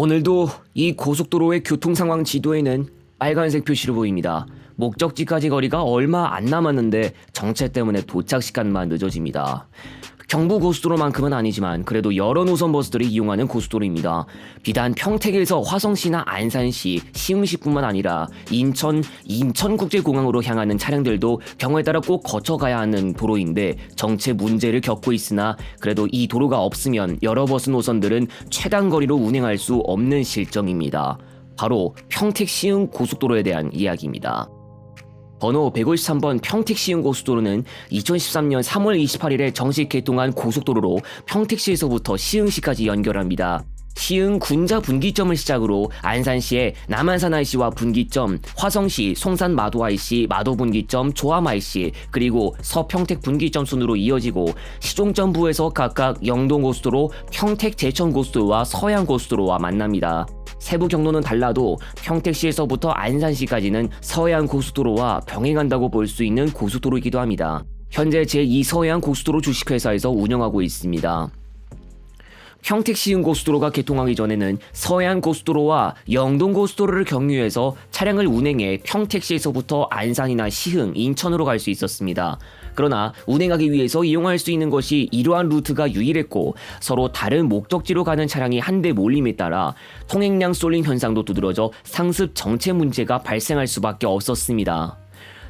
오늘도 이 고속도로의 교통 상황 지도에는 빨간색 표시로 보입니다. 목적지까지 거리가 얼마 안 남았는데 정체 때문에 도착 시간만 늦어집니다. 경부고속도로만큼은 아니지만 그래도 여러 노선 버스들이 이용하는 고속도로입니다. 비단 평택에서 화성시나 안산시, 시흥시뿐만 아니라 인천국제공항으로 향하는 차량들도 경우에 따라 꼭 거쳐가야 하는 도로인데 정체 문제를 겪고 있으나 그래도 이 도로가 없으면 여러 버스 노선들은 최단 거리로 운행할 수 없는 실정입니다. 바로 평택-시흥 고속도로에 대한 이야기입니다. 번호 153번 평택-시흥고속도로는 2013년 3월 28일에 정식 개통한 고속도로로 평택시에서부터 시흥시까지 연결합니다. 시흥 군자 분기점을 시작으로 안산시의 남한산 IC와 분기점, 화성시 송산 마도 IC, 마도 분기점, 조암 IC, 그리고 서평택 분기점 순으로 이어지고 시종점부에서 각각 영동고속도로, 평택 제천고속도로와 서해안고속도로와 만납니다. 세부 경로는 달라도 평택시에서부터 안산시까지는 서해안고속도로와 병행한다고 볼 수 있는 고속도로이기도 합니다. 현재 제2서해안고속도로 주식회사에서 운영하고 있습니다. 평택-시흥고속도로가 개통하기 전에는 서해안고속도로와 영동고속도로를 경유해서 차량을 운행해 평택시에서부터 안산이나 시흥, 인천으로 갈 수 있었습니다. 그러나 운행하기 위해서 이용할 수 있는 것이 이러한 루트가 유일했고 서로 다른 목적지로 가는 차량이 한데 몰림에 따라 통행량 쏠림 현상도 두드러져 상습 정체 문제가 발생할 수밖에 없었습니다.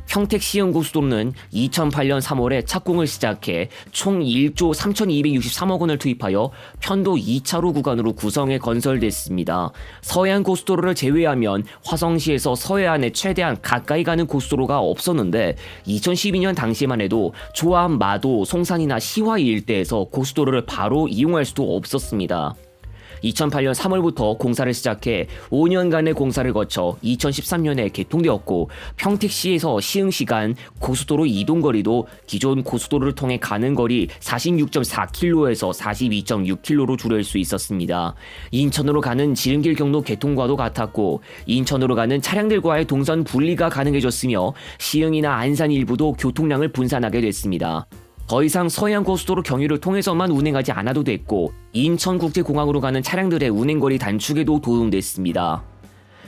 평택-시흥고속도로는 2008년 3월에 착공을 시작해 총 1조 3,263억 원을 투입하여 편도 2차로 구간으로 구성해 건설됐습니다. 서해안고속도로를 제외하면 화성시에서 서해안에 최대한 가까이 가는 고속도로가 없었는데 2012년 당시만 해도 조암, 마도, 송산이나 시화 일대에서 고속도로를 바로 이용할 수도 없었습니다. 2008년 3월부터 공사를 시작해 5년간의 공사를 거쳐 2013년에 개통되었고 평택시에서 시흥시 간 고속도로 이동거리도 기존 고속도로를 통해 가는 거리 46.4km에서 42.6km로 줄일 수 있었습니다. 인천으로 가는 지름길 경로 개통과도 같았고 인천으로 가는 차량들과의 동선 분리가 가능해졌으며 시흥이나 안산 일부도 교통량을 분산하게 됐습니다. 더 이상 서해안고속도로 경유를 통해서만 운행하지 않아도 됐고 인천국제공항으로 가는 차량들의 운행거리 단축에도 도움됐습니다.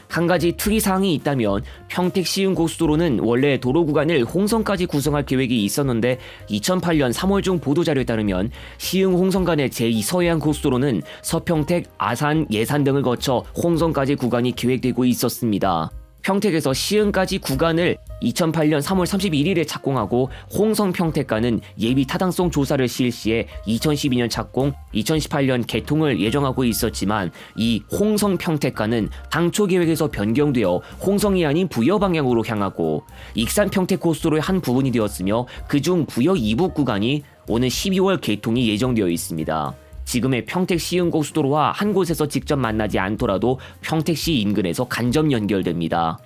한 가지 특이사항이 있다면 평택-시흥고속도로는 원래 도로 구간을 홍성까지 구성할 계획이 있었는데 2008년 3월 중 보도자료에 따르면 시흥-홍성 간의 제2서해안고속도로는 서평택, 아산, 예산 등을 거쳐 홍성까지 구간이 계획되고 있었습니다. 평택에서 시흥까지 구간을 2008년 3월 31일에 착공하고 홍성-평택간은 예비 타당성 조사를 실시해 2012년 착공, 2018년 개통을 예정하고 있었지만 이 홍성-평택간은 당초 계획에서 변경되어 홍성이 아닌 부여 방향으로 향하고 익산-평택고속도로의 한 부분이 되었으며 그중 부여 이북 구간이 오는 12월 개통이 예정되어 있습니다. 지금의 평택-시흥고속도로와 한 곳에서 직접 만나지 않더라도 평택시 인근에서 간접 연결됩니다.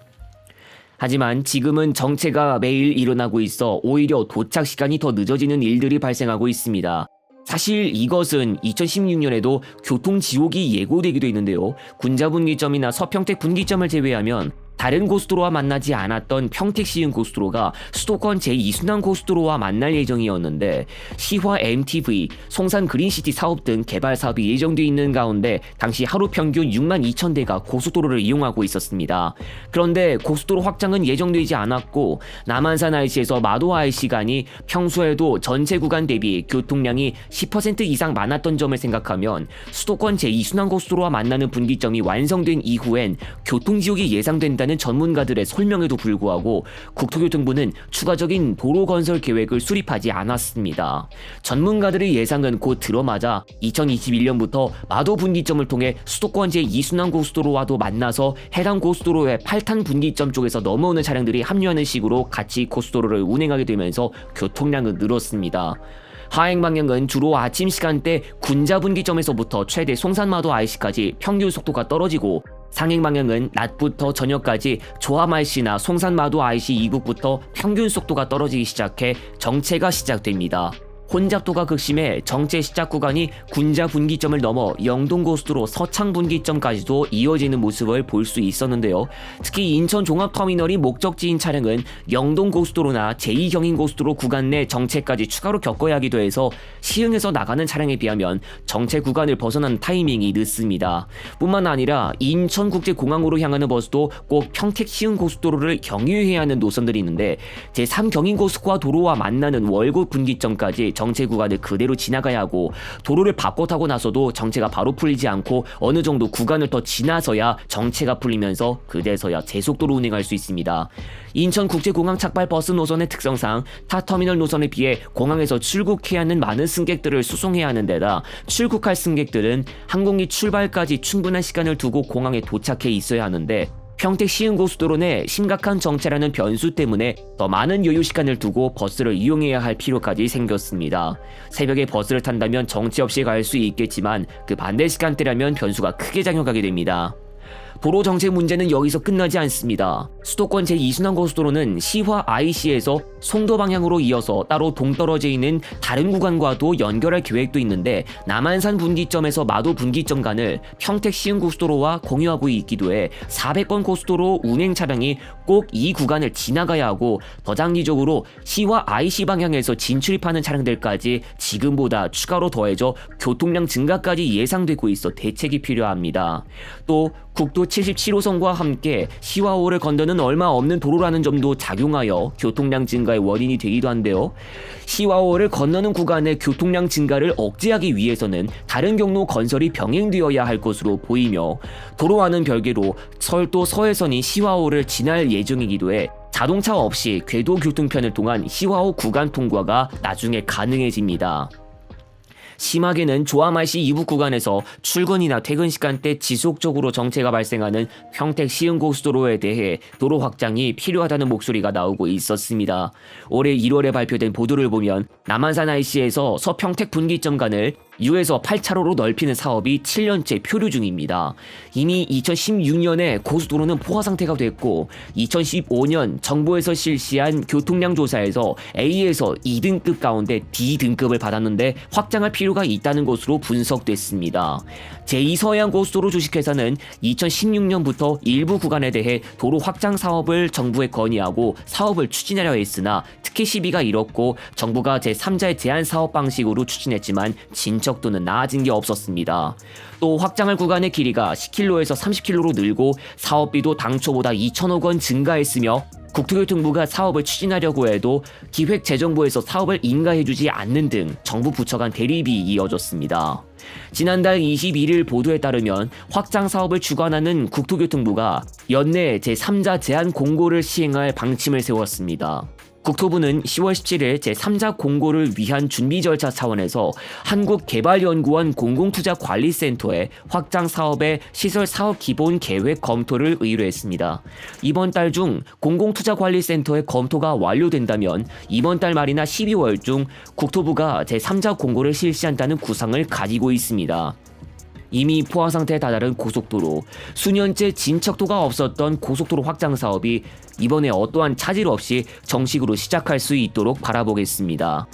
하지만 지금은 정체가 매일 일어나고 있어 오히려 도착 시간이 더 늦어지는 일들이 발생하고 있습니다. 사실 이것은 2016년에도 교통지옥이 예고되기도 했는데요. 군자분기점이나 서평택 분기점을 제외하면 다른 고속도로와 만나지 않았던 평택-시흥고속도로가 수도권 제2순환 고속도로와 만날 예정이었는데 시화 MTV, 송산 그린시티 사업 등 개발 사업이 예정돼 있는 가운데 당시 하루 평균 6만 2천 대가 고속도로를 이용하고 있었습니다. 그런데 고속도로 확장은 예정되지 않았고 남한산 IC에서 마도 IC 간이 평소에도 전체 구간 대비 교통량이 10% 이상 많았던 점을 생각하면 수도권 제2순환 고속도로와 만나는 분기점이 완성된 이후엔 교통지옥이 예상된다는 전문가들의 설명에도 불구하고 국토교통부는 추가적인 도로 건설 계획을 수립하지 않았습니다. 전문가들의 예상은 곧 들어맞아 2021년부터 마도 분기점을 통해 수도권 제2순환 고속도로와도 만나서 해당 고속도로의 8탄 분기점 쪽에서 넘어오는 차량들이 합류하는 식으로 같이 고속도로를 운행하게 되면서 교통량은 늘었습니다. 하행 방향은 주로 아침 시간대 군자 분기점에서부터 최대 송산마도 IC까지 평균 속도가 떨어지고 상행 방향은 낮부터 저녁까지 조암 IC나 송산마도 IC 이북부터 평균 속도가 떨어지기 시작해 정체가 시작됩니다. 혼잡도가 극심해 정체 시작 구간이 군자 분기점을 넘어 영동고속도로 서창 분기점까지도 이어지는 모습을 볼 수 있었는데요. 특히 인천 종합터미널이 목적지인 차량은 영동고속도로나 제2경인고속도로 구간 내 정체까지 추가로 겪어야 하기도 해서 시흥에서 나가는 차량에 비하면 정체 구간을 벗어난 타이밍이 늦습니다. 뿐만 아니라 인천국제공항으로 향하는 버스도 꼭 평택 시흥고속도로를 경유해야 하는 노선들이 있는데 제3경인고속도로와 도로와 만나는 월곶 분기점까지 정체 구간을 그대로 지나가야 하고 도로를 바꿔 타고 나서도 정체가 바로 풀리지 않고 어느 정도 구간을 더 지나서야 정체가 풀리면서 그제서야 제속도로 운행할 수 있습니다. 인천국제공항 착발 버스 노선의 특성상 타 터미널 노선에 비해 공항에서 출국해야 하는 많은 승객들을 수송해야 하는 데다 출국할 승객들은 항공기 출발까지 충분한 시간을 두고 공항에 도착해 있어야 하는데 평택 시흥고속도로 내 심각한 정체라는 변수 때문에 더 많은 여유 시간을 두고 버스를 이용해야 할 필요까지 생겼습니다. 새벽에 버스를 탄다면 정체 없이 갈 수 있겠지만 그 반대 시간대라면 변수가 크게 작용하게 됩니다. 도로 정체 문제는 여기서 끝나지 않습니다. 수도권 제2순환 고속도로는 시화 IC에서 송도 방향으로 이어서 따로 동떨어져 있는 다른 구간과도 연결할 계획도 있는데 남한산 분기점에서 마도 분기점간을 평택 시흥고속도로와 공유하고 있기도 해 400번 고속도로 운행 차량이 꼭 이 구간을 지나가야 하고 더 장기적으로 시화 IC 방향에서 진출입하는 차량들까지 지금보다 추가로 더해져 교통량 증가까지 예상되고 있어 대책이 필요합니다. 또 국도 77호선과 함께 시화호를 건너는 얼마 없는 도로라는 점도 작용하여 교통량 증가의 원인이 되기도 한데요. 시화호를 건너는 구간의 교통량 증가를 억제하기 위해서는 다른 경로 건설이 병행되어야 할 것으로 보이며 도로와는 별개로 철도 서해선이 시화호를 지날 예정이기도 해 자동차 없이 궤도 교통편을 통한 시화호 구간 통과가 나중에 가능해집니다. 심하게는 조함IC 이북 구간에서 출근이나 퇴근 시간대 지속적으로 정체가 발생하는 평택 시흥고속도로에 대해 도로 확장이 필요하다는 목소리가 나오고 있었습니다. 올해 1월에 발표된 보도를 보면 남한산 IC에서 서평택 분기점 간을 6에서 8차로로 넓히는 사업이 7년째 표류 중입니다. 이미 2016년에 고속도로는 포화 상태가 됐고 2015년 정부에서 실시한 교통량 조사에서 A에서 2등급 가운데 D등급을 받았는데 확장할 필요가 있다는 것으로 분석됐습니다. 제2서해안고속도로 주식회사는 2016년부터 일부 구간에 대해 도로 확장 사업을 정부에 건의하고 사업을 추진하려 했으나 특혜 시비가 일었고 정부가 제3자의 제한 사업 방식으로 추진했지만 진척도는 나아진 게 없었습니다. 또 확장할 구간의 길이가 10km에서 30km로 늘고 사업비도 당초보다 2천억 원 증가했으며 국토교통부가 사업을 추진하려고 해도 기획재정부에서 사업을 인가해주지 않는 등 정부 부처 간 대립이 이어졌습니다. 지난달 21일 보도에 따르면 확장 사업을 주관하는 국토교통부가 연내 제3자 제한 공고를 시행할 방침을 세웠습니다. 국토부는 10월 17일 제3자 공고를 위한 준비 절차 차원에서 한국개발연구원 공공투자관리센터에 확장 사업의 시설 사업 기본 계획 검토를 의뢰했습니다. 이번 달 중 공공투자관리센터의 검토가 완료된다면 이번 달 말이나 12월 중 국토부가 제3자 공고를 실시한다는 구상을 가지고 있습니다. 이미 포화 상태에 다다른 고속도로, 수년째 진척도가 없었던 고속도로 확장 사업이 이번에 어떠한 차질 없이 정식으로 시작할 수 있도록 바라보겠습니다.